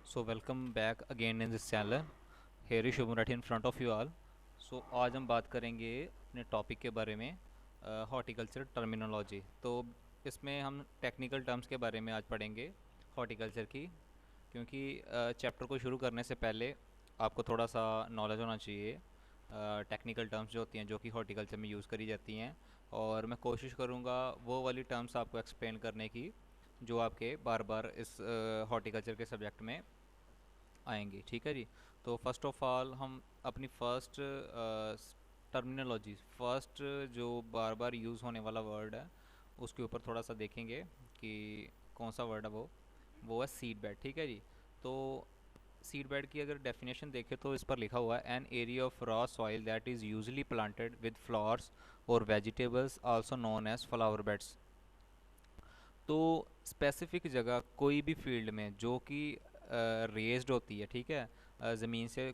So welcome back again in this channel. Here is Shubham Rathi in front of you all. So आज हम बात करेंगे अपने topic के बारे में, हॉर्टिकल्चर टर्मिनोलॉजी। तो इसमें हम टेक्निकल टर्म्स के बारे में आज पढ़ेंगे हॉर्टिकल्चर की, क्योंकि चैप्टर को शुरू करने से पहले आपको थोड़ा सा नॉलेज होना चाहिए टेक्निकल टर्म्स जो होती हैं जो कि हॉर्टिकल्चर में यूज़ करी जाती हैं। और मैं कोशिश करूँगा वो वाली टर्म्स आपको एक्सप्लेन करने की जो आपके बार बार इस हॉर्टिकल्चर के सब्जेक्ट में आएंगी। ठीक है जी। तो फर्स्ट ऑफ ऑल हम अपनी फर्स्ट टर्मिनोलॉजी, फर्स्ट जो बार बार यूज़ होने वाला वर्ड है उसके ऊपर थोड़ा सा देखेंगे कि कौन सा वर्ड है वो है सीड बेड। ठीक है जी। तो सीड बेड की अगर डेफिनेशन देखें तो इस पर लिखा हुआ है an area of raw soil that is usually planted with flowers और vegetables also known as flower beds. तो स्पेसिफिक जगह कोई भी फील्ड में जो कि रेज्ड होती है, ठीक है, ज़मीन से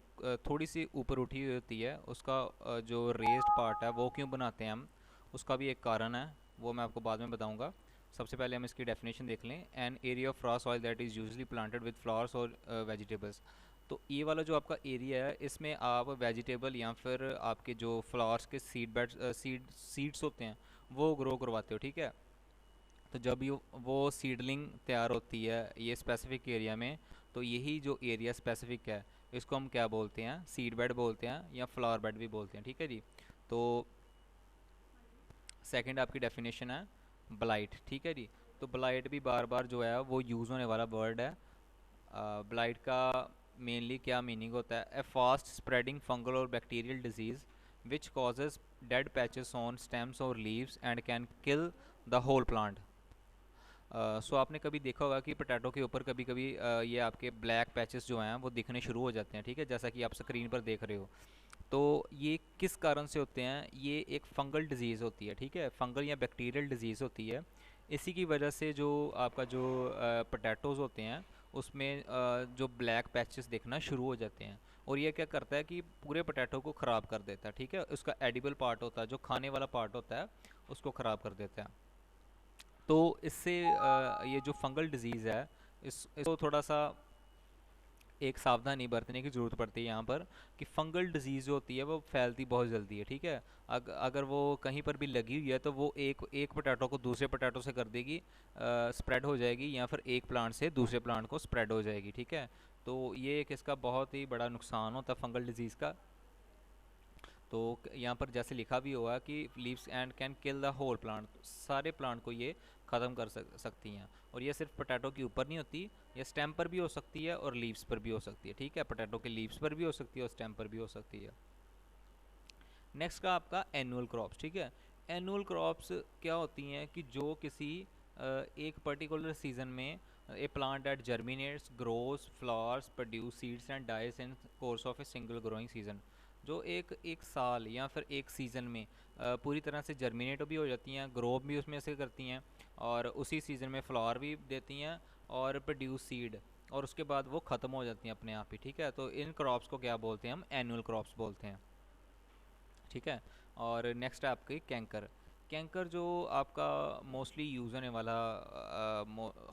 थोड़ी सी ऊपर उठी हुई होती है, उसका जो रेज्ड पार्ट है वो क्यों बनाते हैं हम, उसका भी एक कारण है, वो मैं आपको बाद में बताऊंगा। सबसे पहले हम इसकी डेफिनेशन देख लें। N area of raw soil that is usually planted with flowers और वेजिटेबल्स। तो ये वाला जो आपका एरिया है इसमें आप वेजिटेबल या फिर आपके जो फ्लावर्स के सीड बेड्स सीड्स होते हैं वो ग्रो करवाते हो। ठीक है। तो जब ये वो सीडलिंग तैयार होती है ये स्पेसिफिक एरिया में, तो यही जो एरिया स्पेसिफिक है इसको हम क्या बोलते हैं, सीड बेड बोलते हैं या फ्लावर बेड भी बोलते हैं। ठीक है जी। तो सेकंड आपकी डेफिनेशन है ब्लाइट। ठीक है जी। तो ब्लाइट भी बार बार जो है वो यूज़ होने वाला वर्ड है। ब्लाइट का मेनली क्या मीनिंग होता है, ए फास्ट स्प्रेडिंग फंगल और bacterial disease which causes dead patches on stems और leaves and can kill the whole plant. So आपने कभी देखा होगा कि पोटैटो के ऊपर कभी कभी ये आपके ब्लैक पैचेस जो हैं वो दिखने शुरू हो जाते हैं। ठीक है, जैसा कि आप स्क्रीन पर देख रहे हो। तो ये किस कारण से होते हैं, ये एक फंगल डिजीज़ होती है। ठीक है, फंगल या बैक्टीरियल डिजीज़ होती है। इसी की वजह से जो आपका जो पोटैटोज़ होते हैं उसमें जो ब्लैक पैचेस दिखना शुरू हो जाते हैं। और ये क्या करता है कि पूरे पोटैटो को ख़राब कर देता है। ठीक है, उसका एडिबल पार्ट होता है, जो खाने वाला पार्ट होता है, उसको ख़राब कर देता है। तो इससे ये जो फंगल डिजीज़ है इसको थोड़ा सा एक सावधानी बरतने की ज़रूरत पड़ती है यहाँ पर, कि फंगल डिजीज़ जो होती है वो फैलती बहुत जल्दी है। ठीक है, अगर वो कहीं पर भी लगी हुई है तो वो एक एक पोटैटो को दूसरे पोटैटो से कर देगी, स्प्रेड हो जाएगी, या फिर एक प्लांट से दूसरे प्लांट को स्प्रेड हो जाएगी। ठीक है, तो ये एक इसका बहुत ही बड़ा नुकसान होता है फंगल डिजीज़ का। तो यहाँ पर जैसे लिखा भी हुआ कि leaves and can kill the whole plant, सारे प्लांट को ये ख़त्म कर सकती हैं। और ये सिर्फ पोटैटो के ऊपर नहीं होती, ये स्टेम पर भी हो सकती है और लीव्स पर भी हो सकती है। ठीक है, पोटैटो के लीव्स पर भी हो सकती है और स्टेम पर भी हो सकती है। नेक्स्ट का आपका एनुअल क्रॉप्स। ठीक है, एनुअल क्रॉप्स क्या होती हैं कि जो किसी एक पर्टिकुलर सीजन में a plant that germinates grows flowers produce seeds and dies in course of a single growing season. जो एक एक साल या फिर एक सीज़न में पूरी तरह से जर्मिनेट भी हो जाती हैं, ग्रो भी उसमें से करती हैं, और उसी सीज़न में फ्लावर भी देती हैं और प्रोड्यूस सीड, और उसके बाद वो ख़त्म हो जाती हैं अपने आप ही। ठीक है, तो इन क्रॉप्स को क्या बोलते हैं, हम एनुअल क्रॉप्स बोलते हैं। ठीक है। और नेक्स्ट है आपकी कैंकर। कैंकर जो आपका मोस्टली यूज़ होने वाला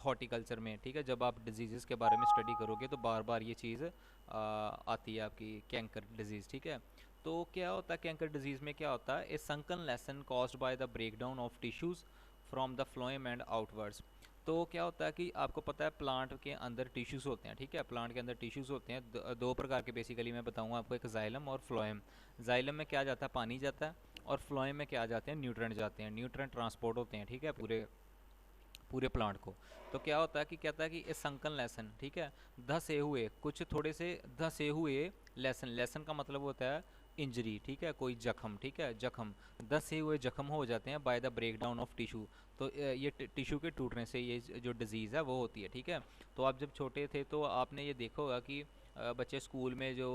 हॉर्टिकल्चर में, ठीक है, जब आप डिजीज़ के बारे में स्टडी करोगे तो बार बार ये चीज़ आती है आपकी कैंकर डिजीज़। ठीक है, तो क्या होता है कैंकर डिजीज़ में, क्या होता है, a sunken lesion caused by the breakdown of tissues from the phloem and outwards. तो क्या होता है कि आपको पता है प्लांट के अंदर टिश्यूज़ होते हैं। ठीक है, प्लांट के अंदर टिश्यूज़ होते हैं दो प्रकार के बेसिकली मैं बताऊंगा आपको, एक जाइलम और फ्लोएम। जाइलम में क्या जाता है, पानी जाता है, और फ्लोएम में क्या जाते हैं, न्यूट्रेंट जाते हैं, न्यूट्रेंट ट्रांसपोर्ट होते हैं। ठीक है, पूरे पूरे प्लांट को। तो क्या होता है कि कहता है कि ये संकन लेसन, ठीक है, धसे हुए कुछ थोड़े से धसे हुए लेसन, लेसन का मतलब होता है इंजरी। ठीक है, कोई जख्म, ठीक है, जख्म, धसे हुए जख्म हो जाते हैं by the break down of tissue. तो ये टिश्यू के टूटने से ये जो डिजीज़ है वो होती है। ठीक है, तो आप जब छोटे थे तो आपने ये देखा होगा कि बच्चे स्कूल में जो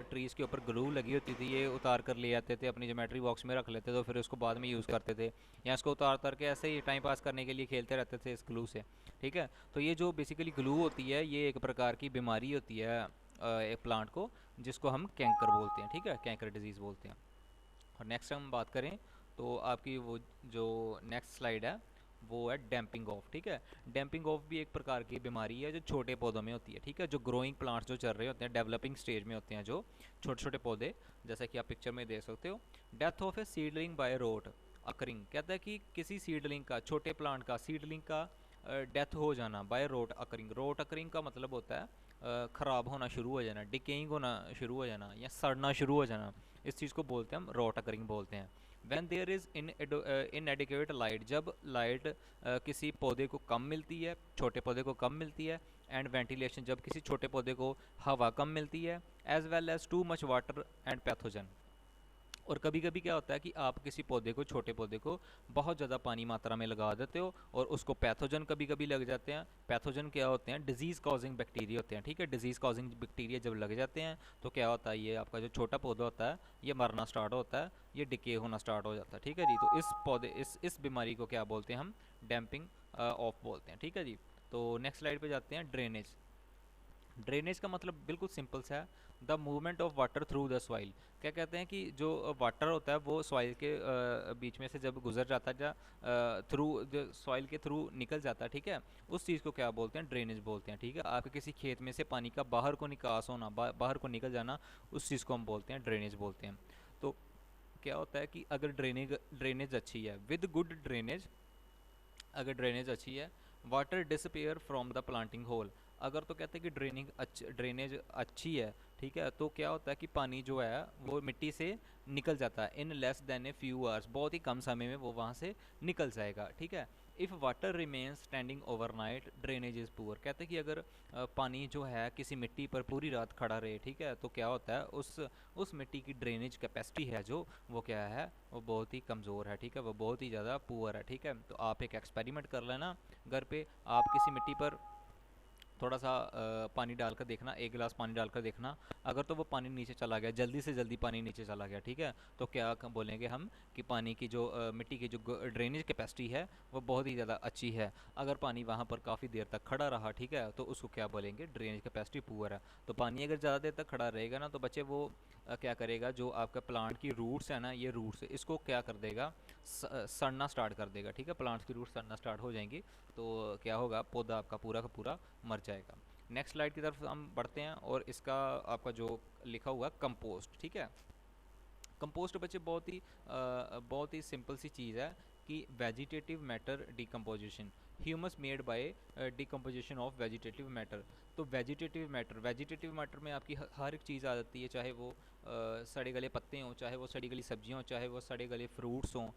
ट्रीज़ के ऊपर ग्लू लगी होती थी ये उतार कर ले आते थे, अपनी ज्योमेट्री बॉक्स में रख लेते थे, तो फिर उसको बाद में यूज़ करते थे, या इसको उतार उतार के ऐसे ही टाइम पास करने के लिए खेलते रहते थे इस ग्लू से। ठीक है, तो ये जो बेसिकली ग्लू होती है ये एक प्रकार की बीमारी होती है एक प्लांट को, जिसको हम कैंकर बोलते हैं। ठीक है, कैंकर डिजीज़ बोलते हैं। और नेक्स्ट हम बात करें तो आपकी वो जो नेक्स्ट स्लाइड है वो है डैम्पिंग ऑफ। ठीक है, डैम्पिंग ऑफ भी एक प्रकार की बीमारी है जो छोटे पौधों में होती है। ठीक है, जो ग्रोइंग प्लांट्स जो चल रहे होते हैं, डेवलपिंग स्टेज में होते हैं, जो छोटे छोटे पौधे, जैसा कि आप पिक्चर में देख सकते हो। Death of a seedling by rot occurring, कहता है कि किसी सीडलिंग का, छोटे प्लांट का, सीडलिंग का डेथ हो जाना by rot occurring. Rot occurring का मतलब होता है ख़राब होना शुरू हो जाना, डिकेइंग होना शुरू हो जाना, या सड़ना शुरू हो जाना। इस चीज़ को बोलते हैं हम रोट अकरिंग बोलते हैं। When there is inadequate light, जब लाइट किसी पौधे को कम मिलती है, छोटे पौधे को कम मिलती है। एंड वेंटिलेशन, जब किसी छोटे पौधे को हवा कम मिलती है। As well as too much water and pathogen. और कभी कभी क्या होता है कि आप किसी पौधे को, छोटे पौधे को बहुत ज़्यादा पानी मात्रा में लगा देते हो और उसको पैथोजन कभी कभी लग जाते हैं। पैथोजन क्या होते हैं? डिजीज़ कॉजिंग बैक्टीरिया होते हैं। ठीक है, डिजीज़ कॉजिंग बैक्टीरिया जब लग जाते हैं तो क्या होता है, ये आपका जो छोटा पौधा होता है ये मरना स्टार्ट होता है, ये डिके होना स्टार्ट हो जाता है। ठीक है जी, तो इस बीमारी को क्या बोलते हैं हम? डैम्पिंग ऑफ बोलते हैं। ठीक है जी, तो नेक्स्ट स्लाइड पे जाते हैं। ड्रेनेज। ड्रेनेज का मतलब बिल्कुल सिंपल सा है, the movement of water through the soil. क्या कहते हैं कि जो वाटर होता है वो सॉइल के बीच में से जब गुजर जाता है, थ्रू जो सॉइल के थ्रू निकल जाता है, ठीक है, उस चीज़ को क्या बोलते हैं? ड्रेनेज बोलते हैं। ठीक है, आपके किसी खेत में से पानी का बाहर को निकास होना, बाहर को निकल जाना, उस चीज़ को हम बोलते हैं ड्रेनेज बोलते हैं। तो क्या होता है कि अगर ड्रेनेज अच्छी है, विद गुड ड्रेनेज, अगर ड्रेनेज अच्छी है, water disappear from the planting hole. अगर तो कहते हैं कि ड्रेनेज अच्छी है, ठीक है, तो क्या होता है कि पानी जो है वो मिट्टी से निकल जाता है in less than a few hours, बहुत ही कम समय में वो वहाँ से निकल जाएगा। ठीक है, if water remain standing overnight drainage is poor. कहते हैं कि अगर पानी जो है किसी मिट्टी पर पूरी रात खड़ा रहे, ठीक है, तो क्या होता है उस मिट्टी की ड्रेनेज कैपेसिटी है जो, वो क्या है, वो बहुत ही कमज़ोर है। ठीक है, वो बहुत ही ज़्यादा पुअर है। ठीक है, तो आप एक एक्सपेरिमेंट कर लेना घर पे, आप किसी मिट्टी पर थोड़ा सा पानी डालकर देखना, एक गिलास पानी डालकर देखना, अगर तो वो पानी नीचे चला गया, जल्दी से जल्दी पानी नीचे चला गया, ठीक है, तो क्या बोलेंगे हम कि पानी की जो मिट्टी की जो ड्रेनेज कैपेसिटी है वो बहुत ही ज़्यादा अच्छी है। अगर पानी वहाँ पर काफ़ी देर तक खड़ा रहा, ठीक है, तो उसको क्या बोलेंगे? ड्रेनेज कैपेसिटी पुअर है। तो पानी अगर ज़्यादा देर तक खड़ा रहेगा ना, तो बच्चे वो क्या करेगा, जो आपका प्लांट की रूट्स है ना, ये रूट्स इसको क्या कर देगा, सड़ना स्टार्ट कर देगा। ठीक है, प्लांट्स की रूट्स सड़ना स्टार्ट हो जाएंगी, तो क्या होगा, पौधा आपका पूरा का पूरा मर जाएगा। नेक्स्ट स्लाइड की तरफ हम बढ़ते हैं, और इसका आपका जो लिखा हुआ कंपोस्ट। ठीक है, कंपोस्ट बच्चे बहुत ही सिंपल सी चीज़ है कि vegetative matter decomposition, humus made by decomposition of vegetative matter. तो वेजिटेटिव मैटर में आपकी हर एक चीज़ आ जाती है, चाहे वो सड़े गले पत्ते हों, चाहे वो सड़ी गली सब्जियाँ हों, चाहे वो सड़े गले फ्रूट्स हों,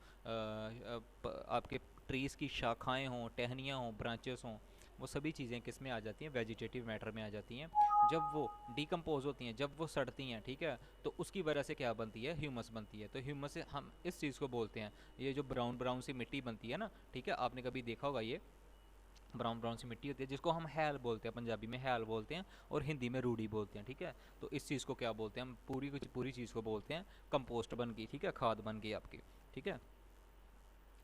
आपके ट्रीज़ की शाखाएँ हों, टहनियाँ हों, ब्रांचेस हों, वो सभी चीज़ें किस में आ जाती हैं? वेजिटेटिव मैटर में आ जाती हैं। जब वो डिकम्पोज होती हैं, जब वो सड़ती हैं, ठीक है, तो उसकी वजह से क्या बनती है? ह्यूमस बनती है। तो ह्यूमस से हम इस चीज़ को बोलते हैं, ये जो ब्राउन ब्राउन सी मिट्टी बनती है ना, ठीक है, आपने कभी देखा होगा, ये ब्राउन ब्राउन सी मिट्टी होती है जिसको हम हैल बोलते हैं, पंजाबी में हैल बोलते हैं और हिंदी में रूढ़ी बोलते हैं। ठीक है, तो इस चीज़ को क्या बोलते हैं? हम पूरी चीज़ को बोलते हैं कंपोस्ट बन गई। ठीक है, खाद बन गई आपकी। ठीक है,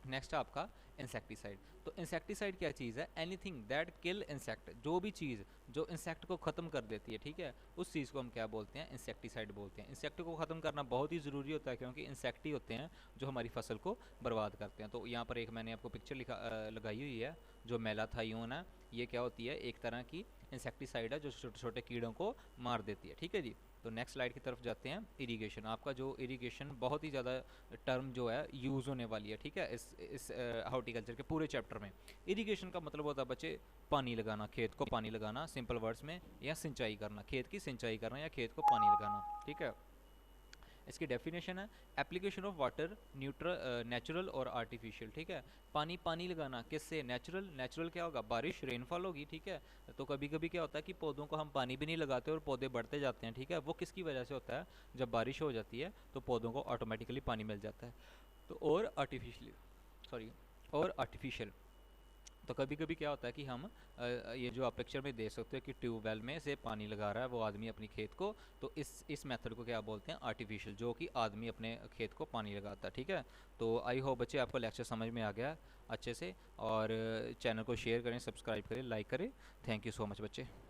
नेक्स्ट आपका इंसेक्टिसाइड। तो इंसेक्टिसाइड क्या चीज़ है? एनीथिंग दैट किल इंसेक्ट, जो भी चीज़ जो इंसेक्ट को ख़त्म कर देती है, ठीक है, उस चीज़ को हम क्या बोलते हैं? इंसेक्टिसाइड बोलते हैं। इंसेक्ट को ख़त्म करना बहुत ही ज़रूरी होता है, क्योंकि इंसेक्ट ही होते हैं जो हमारी फसल को बर्बाद करते हैं। तो यहाँ पर एक मैंने आपको पिक्चर लगाई हुई है, जो मेलाथायोन है, ये क्या होती है? एक तरह की इंसेक्टिसाइड है जो छोटे छोटे कीड़ों को मार देती है। ठीक है जी, तो नेक्स्ट स्लाइड की तरफ जाते हैं। इरिगेशन, आपका जो इरिगेशन बहुत ही ज़्यादा टर्म जो है यूज़ होने वाली है, ठीक है, इस हॉर्टिकल्चर के पूरे चैप्टर में। इरिगेशन का मतलब होता है बच्चे पानी लगाना, खेत को पानी लगाना, सिंपल वर्ड्स में, या सिंचाई करना, खेत की सिंचाई करना या खेत को पानी लगाना। ठीक है, इसकी डेफिनेशन है application of water neutral natural और आर्टिफिशियल। ठीक है, पानी लगाना किससे? नेचुरल क्या होगा? बारिश, रेनफॉल होगी। ठीक है, तो कभी कभी क्या होता है कि पौधों को हम पानी भी नहीं लगाते और पौधे बढ़ते जाते हैं। ठीक है, वो किसकी वजह से होता है? जब बारिश हो जाती है तो पौधों को ऑटोमेटिकली पानी मिल जाता है। तो और आर्टिफिशियल, तो कभी कभी क्या होता है कि हम ये जो आप पिक्चर में देख सकते हो कि ट्यूबवेल में से पानी लगा रहा है वो आदमी अपनी खेत को, तो इस मेथड को क्या बोलते हैं? आर्टिफिशियल, जो कि आदमी अपने खेत को पानी लगाता है। ठीक है, तो आई होप बच्चे आपको लेक्चर समझ में आ गया अच्छे से, और चैनल को शेयर करें, सब्सक्राइब करें, लाइक करें। थैंक यू सो मच बच्चे।